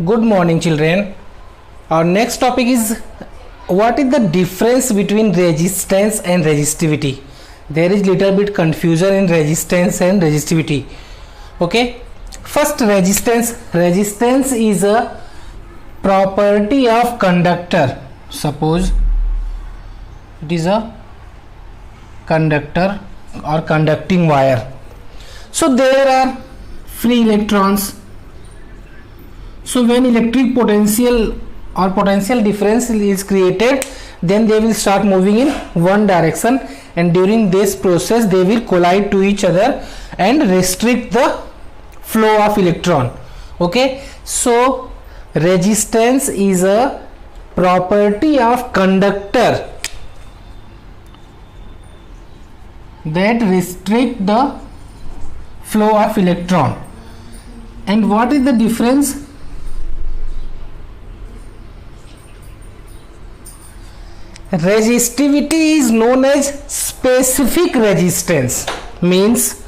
Good morning, children. Our next topic is what is the difference between resistance and resistivity. There is little bit confusion in resistance and resistivity. Okay. First, resistance. Resistance is a property of conductor. Suppose it is a conductor or conducting wire. So there are free electrons. So when electric potential or potential difference is created, then they will start moving in one direction, and during this process they will collide to each other and restrict the flow of electron. Okay, so resistance is a property of conductor that restrict the flow of electron. And what is the difference? Resistivity is known as specific resistance, means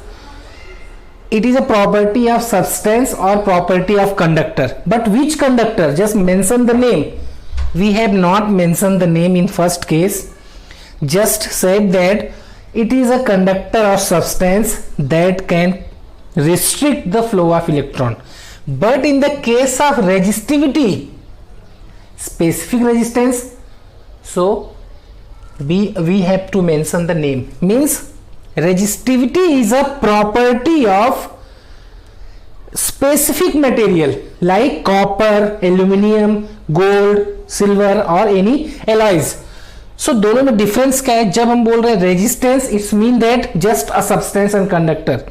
it is a property of substance or property of conductor. But which conductor? Just mention the name. We have not mentioned the name in first case, just said that it is a conductor of substance that can restrict the flow of electron. But in the case of resistivity, specific resistance, so we have to mention the name. Means resistivity is a property of specific material like copper, aluminum, gold, silver or any alloys. So दोनों में difference क्या है? जब हम बोल रहे हैं resistance, it's mean that just a substance and conductor,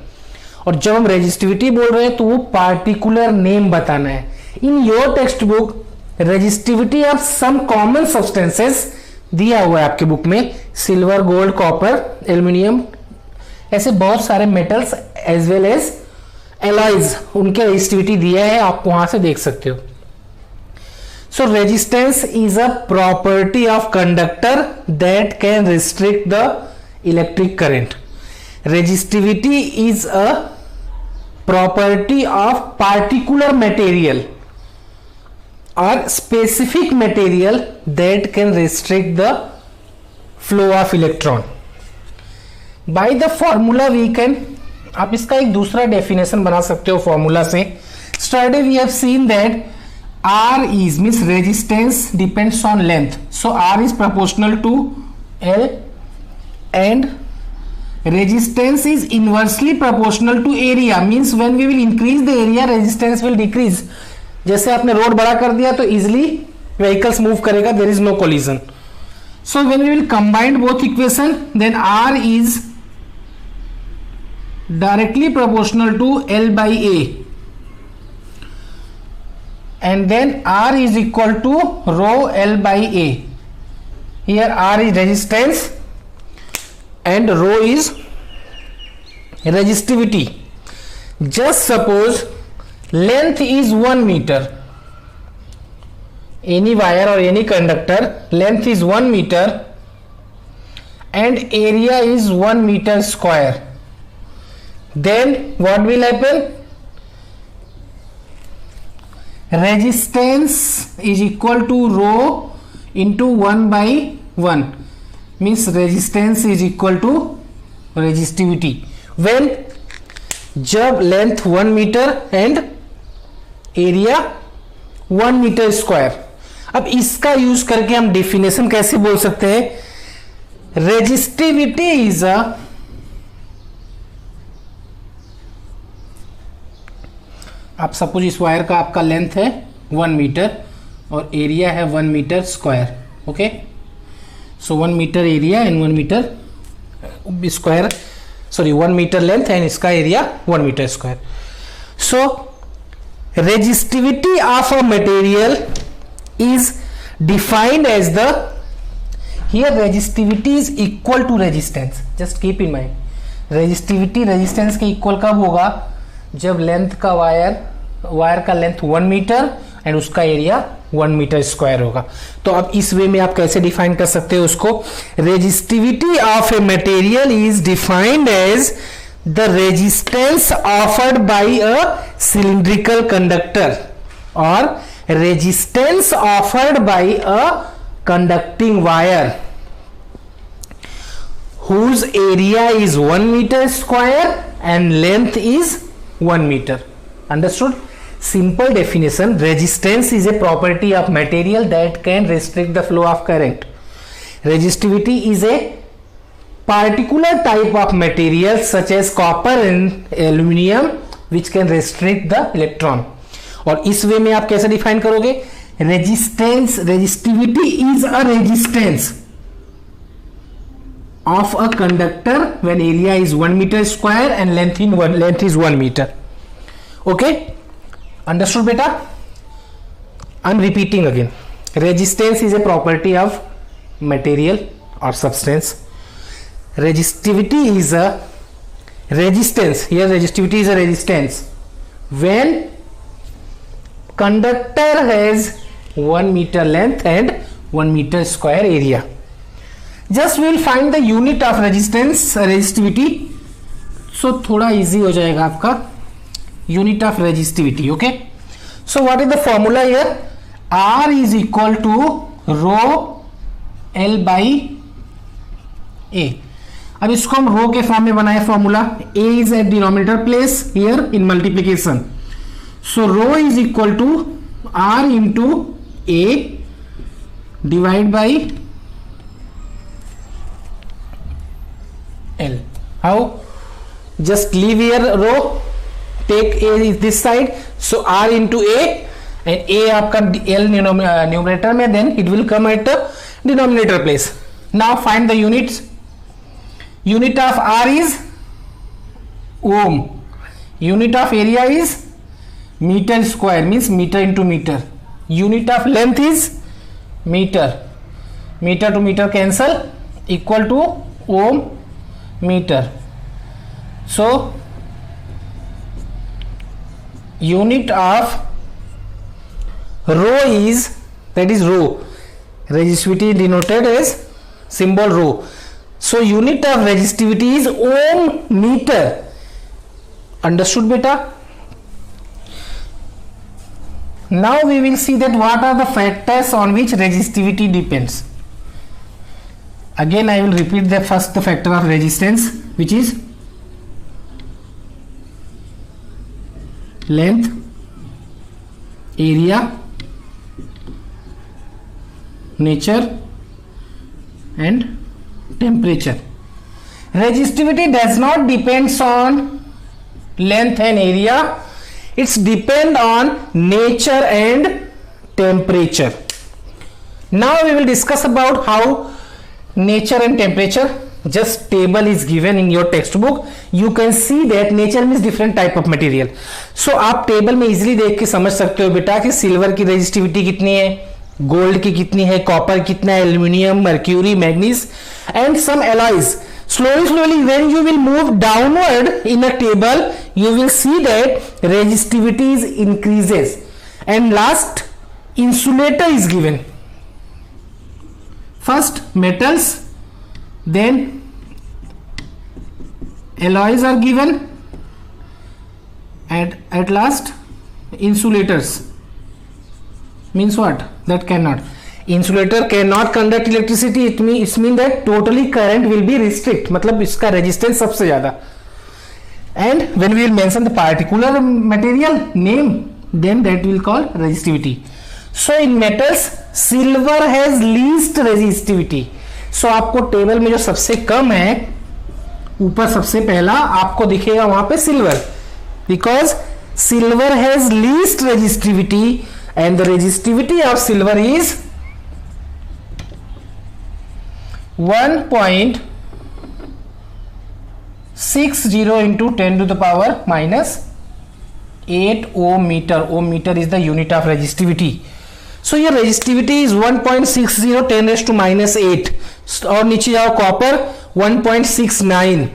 और जब हम रेजिस्टिविटी बोल रहे हैं तो वो पार्टिकुलर नेम बताना है. In your textbook resistivity of some common substances दिया हुआ है आपके बुक में, सिल्वर, गोल्ड, कॉपर, एल्यूमिनियम, ऐसे बहुत सारे metals as well as alloys, उनके रेजिस्टिविटी दिया है, आप वहां से देख सकते हो. So resistance is a property of conductor that can restrict the electric current. Resistivity is a property of particular material or specific material that can restrict the flow of electron. By the formula we can, आप इसका एक दूसरा definition बना सकते हो formula से. Yesterday we have seen that R is means resistance depends on length. So R is proportional to L and resistance is inversely proportional to area. Means when we will increase the area, resistance will decrease. जैसे आपने road बड़ा कर दिया तो easily vehicles move करेगा, there is no collision. So when we will combine both equation, then R is directly proportional to L by A. And then R is equal to rho L by A. Here R is resistance and rho is resistivity. Just suppose length is 1 meter. Any wire or any conductor, length is 1 meter and area is 1 meter square. Then what will happen? Resistance is equal to rho into 1 by 1, means resistance is equal to resistivity when जब length 1 metre and area 1 metre square. अब इसका use करके हम definition कैसे बोल सकते हैं? Resistivity is अ आप सपोज इस वायर का आपका लेंथ है 1 मीटर और एरिया है 1 metre square. Okay, so 1 metre area and 1 metre square, sorry 1 metre length and इसका area 1 metre square. So resistivity of a material is defined as the, here resistivity is equal to resistance. Just keep in mind, resistivity resistance के equal कब होगा? जब length का wire का length 1 metre and उसका area 1 metre square होगा. तो अब इस वे में आप कैसे डिफाइन कर सकते हो उसको? Resistivity of a material is defined as the resistance offered by a cylindrical conductor or resistance offered by a conducting wire whose area is 1 meter square and length is 1 meter. Understood? Simple definition: resistance is a property of material that can restrict the flow of current. Resistivity is a particular type of material such as copper and aluminum which can restrict the electron. और इस वे में आप कैसे define करोगे? Resistance, resistivity is a resistance of a conductor when area is 1 metre square and length is 1 metre. Okay, understood बेटा? I am repeating again. Resistance is a property of material और substance. Resistivity is a resistance. Here resistivity is a resistance when conductor has 1 meter length and 1 meter square area. Just we will find the unit of resistance, resistivity. So थोड़ा easy हो जाएगा आपका. Unit of resistivity. Okay. So what is the formula here? R is equal to rho L by A. अब इसको हम रो के form में बनाए formula. A is at denominator place here in multiplication. So rho is equal to R into A divide by L. How? Just leave here rho, take A is this side, so R into A and A आपका L numerator में, then it will come at denominator place. Now find the units. Unit of R is ohm. Unit of area is meter square, means meter into meter. Unit of length is meter. Meter to meter cancel, equal to ohm meter. So unit of rho is, that is rho. Resistivity denoted as symbol rho. So unit of resistivity is ohm meter. Understood beta? Now we will see that what are the factors on which resistivity depends. Again I will repeat the first factor of resistance, which is length, area, nature and temperature. Resistivity does not depends on length and area. It's depend on nature and temperature. Now we will discuss about how nature and temperature. Just table is given in your textbook. You can see that nature means different type of material. So आप table में easily देख के समझ सकते हो बेटा कि silver की रेजिस्टिविटी कितनी है, गोल्ड की कितनी है, कॉपर कितना है, aluminium, mercury, manganese and some alloys. Slowly when you will move downward in a table, you will see that resistivity is increases. And last, insulator is given. First metals, then alloys are given, and at last insulators. Means what? That cannot. Insulator cannot conduct electricity. It means that totally current will be restrict. मतलब इसका resistance सबसे ज़्यादा. And when we will mention the particular material name, then that will call resistivity. So in metals, silver has least resistivity. So आपको table में जो सबसे कम है, ऊपर सबसे पहला आपको दिखेगा वहां पे silver, because silver has least resistivity and the resistivity of silver is 1.60 into 10 to the power minus 8 ohm meter. Ohm meter is the unit of resistivity. So your resistivity is 1.60 10 raised to minus 8. और नीचे जाओ copper 1.69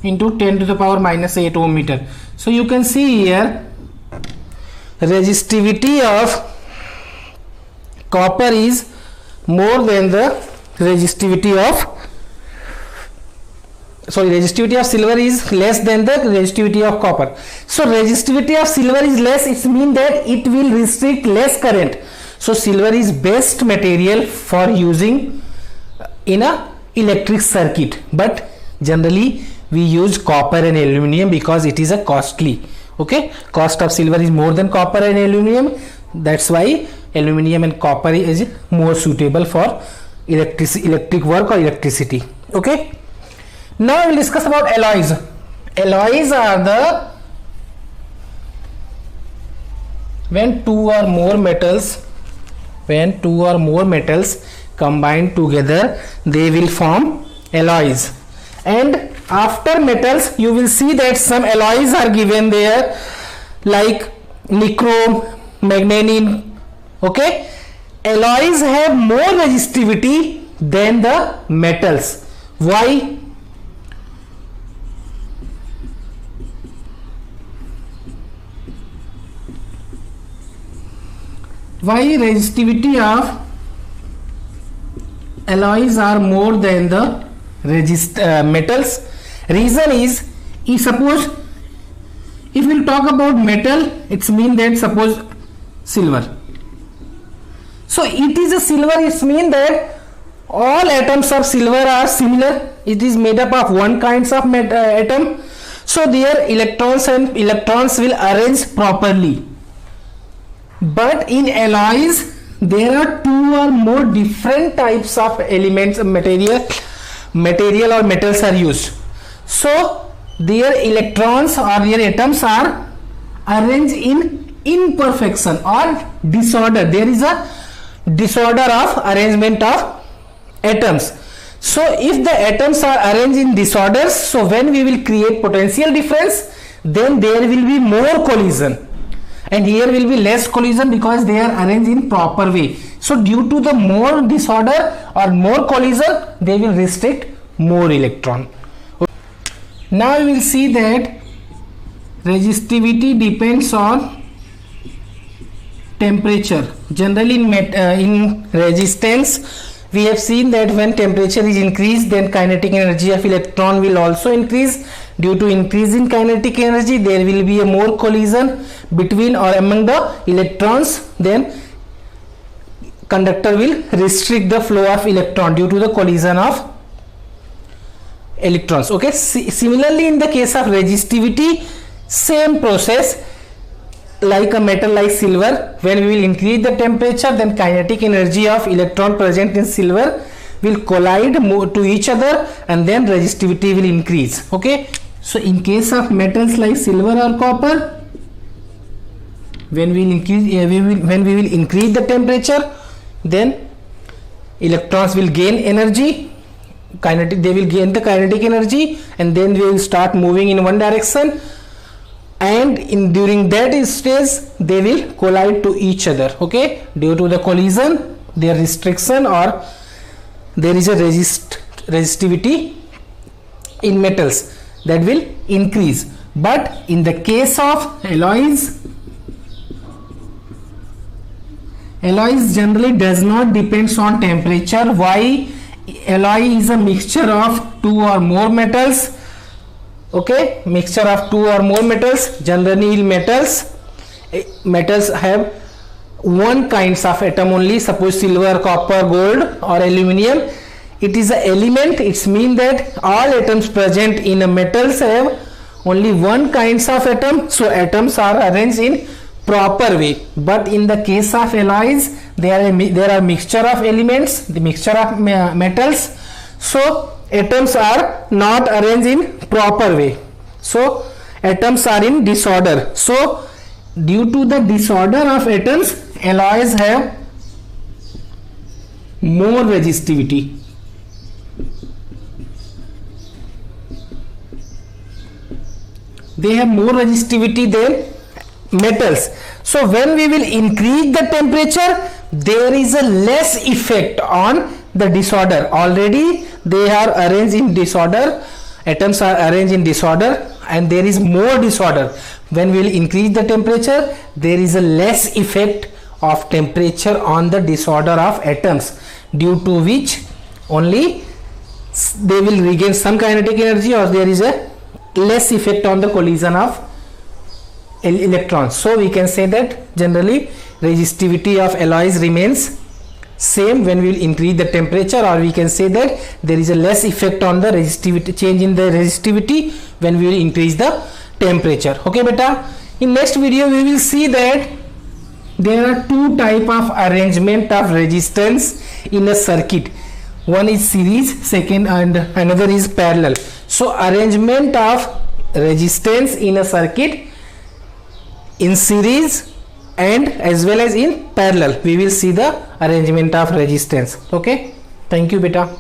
into 10 to the power minus 8 ohm meter. So you can see here resistivity of copper is more than the resistivity of sorry, resistivity of silver is less than the resistivity of copper. So resistivity of silver is less, it means that it will restrict less current. So silver is best material for using in a electric circuit, but generally we use copper and aluminum because it is a costly. Okay, cost of silver is more than copper and aluminum, that's why aluminum and copper is more suitable for electric work or electricity. Okay, now we will discuss about alloys. Alloys are the when two or more metals combine together, they will form alloys. And after metals, you will see that some alloys are given there, like nichrome, manganese. Okay, alloys have more resistivity than the metals. Why? Why resistivity of alloys are more than the metals? Reason is, suppose if we talk about metal, it's mean that suppose silver. So it is a silver, it's mean that all atoms of silver are similar. It is made up of one kinds of atom. So their electrons will arrange properly. But in alloys, there are two or more different types of elements, material or metals are used. So their electrons or their atoms are arranged in imperfection or disorder. There is a disorder of arrangement of atoms. So if the atoms are arranged in disorders, so when we will create potential difference, then there will be more collision. And here will be less collision because they are arranged in proper way. So due to the more disorder or more collision, they will restrict more electron. Now we will see that resistivity depends on temperature. Generally in resistance, we have seen that when temperature is increased, then kinetic energy of electron will also increase. Due to increase in kinetic energy, there will be a more collision between or among the electrons. Then conductor will restrict the flow of electron due to the collision of electrons. Okay, similarly in the case of resistivity, same process. Like a metal like silver, when we will increase the temperature, then kinetic energy of electron present in silver will collide to each other, and then resistivity will increase. Okay, so in case of metals like silver or copper, when we will increase the temperature, then electrons will gain energy, they will gain the kinetic energy, and then we will start moving in one direction, and during that stage they will collide to each other. Okay, due to the collision, their restriction or there is a resistivity in metals that will increase. But in the case of alloys generally does not depends on temperature. Why? Alloy is a mixture of two or more metals. Okay, mixture of two or more metals. Generally metals have one kinds of atom only, suppose silver, copper, gold or aluminum. It is an element, it means that all atoms present in a metals have only one kinds of atom, so atoms are arranged in proper way. But in the case of alloys, there are mixture of elements, the mixture of metals, so atoms are not arranged in proper way, so atoms are in disorder. So due to the disorder of atoms, alloys have more resistivity. They have more resistivity than metals. So when we will increase the temperature, there is a less effect on the disorder. Already they are arranged in disorder, atoms are arranged in disorder, and there is more disorder. When we will increase the temperature, there is a less effect of temperature on the disorder of atoms, due to which only they will regain some kinetic energy, or there is a less effect on the collision of electrons. So we can say that generally resistivity of alloys remains same when we will increase the temperature, or we can say that there is a less effect on the resistivity, change in the resistivity when we will increase the temperature. Okay beta, in next video we will see that there are two type of arrangement of resistance in a circuit. One is series, second, and another is parallel. So arrangement of resistance in a circuit in series and as well as in parallel, we will see the arrangement of resistance. Okay, thank you beta.